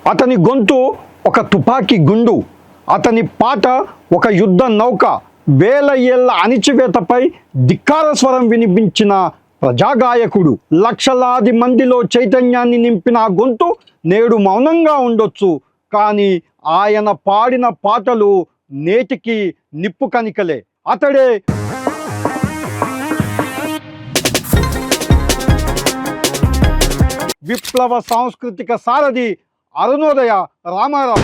అతని గొంతు ఒక తుపాకీ గుండు, అతని పాట ఒక యుద్ధ నౌక. వేల ఏళ్ల అణిచివేతపై ధిక్కార స్వరం వినిపించిన ప్రజాగాయకుడు. లక్షలాది మందిలో చైతన్యాన్ని నింపిన ఆ గొంతు నేడు మౌనంగా ఉండొచ్చు, కానీ ఆయన పాడిన పాటలు నేటికి నిప్పు కణికలే. అతడే విప్లవ సాంస్కృతిక సారథి అరుణోదయ రామారావు.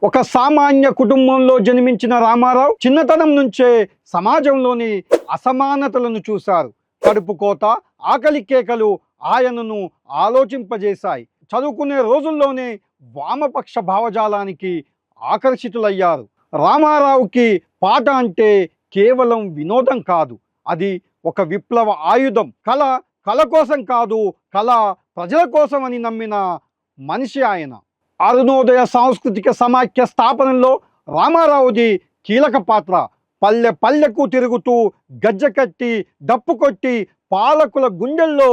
ఒక సామాన్య కుటుంబంలో జన్మించిన రామారావు చిన్నతనం నుంచే సమాజంలోని అసమానతలను చూశారు. కడుపు కోత, ఆకలి కేకలు ఆయనను ఆలోచింపజేశాయి. చదువుకునే రోజుల్లోనే వామపక్ష భావజాలానికి ఆకర్షితులయ్యారు. రామారావుకి పాట అంటే కేవలం వినోదం కాదు, అది ఒక విప్లవ ఆయుధం. కళ కోసం కాదు, కళ ప్రజల కోసం అని నమ్మిన మనిషి ఆయన. అరుణోదయ సాంస్కృతిక సమాఖ్య స్థాపనలో రామారావుది కీలక పాత్ర. పల్లె పల్లెకు తిరుగుతూ గజ్జె కట్టి, డప్పు కొట్టి పాలకుల గుండెల్లో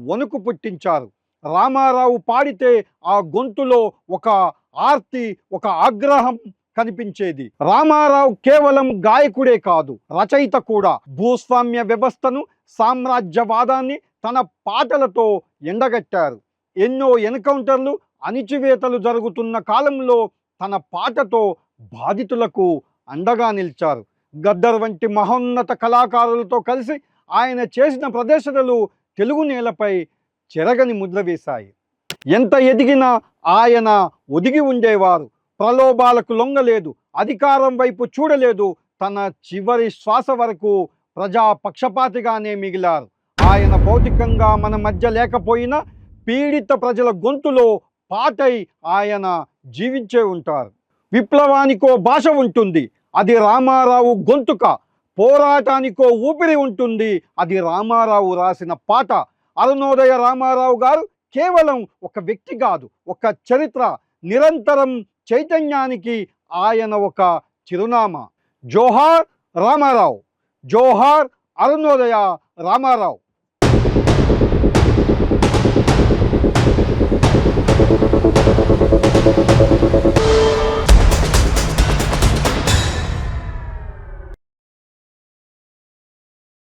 వణుకు పుట్టించారు. రామారావు పాడితే ఆ గొంతులో ఒక ఆర్తి, ఒక ఆగ్రహం కనిపించేది. రామారావు కేవలం గాయకుడే కాదు, రచయిత కూడా. భూస్వామ్య వ్యవస్థను, సామ్రాజ్యవాదాన్ని తన పాటలతో ఎండగట్టారు. ఎన్నో ఎన్కౌంటర్లు, అణిచివేతలు జరుగుతున్న కాలంలో తన పాటతో బాధితులకు అండగా నిలిచారు. గద్దర్ వంటి మహోన్నత కళాకారులతో కలిసి ఆయన చేసిన ప్రదర్శనలు తెలుగు నేలపై చెరగని ముద్ర వేశాయి. ఎంత ఎదిగినా ఆయన ఒదిగి ఉండేవారు. ప్రలోభాలకు లొంగలేదు, అధికారం వైపు చూడలేదు. తన చివరి శ్వాస వరకు ప్రజా పక్షపాతిగానే మిగిలారు. ఆయన భౌతికంగా మన మధ్య లేకపోయినా పీడిత ప్రజల గొంతులో పాటై ఆయన జీవించే ఉంటారు. విప్లవానికో భాష ఉంటుంది, అది రామారావు గొంతుక. పోరాటానికో ఊపిరి ఉంటుంది, అది రామారావు రాసిన పాట. అరుణోదయ రామారావు గారు కేవలం ఒక వ్యక్తి కాదు, ఒక చరిత్ర. నిరంతరం చైతన్యానికి ఆయన ఒక చిరునామా. జోహార్ రామారావు, జోహార్ అరుణోదయ రామారావు.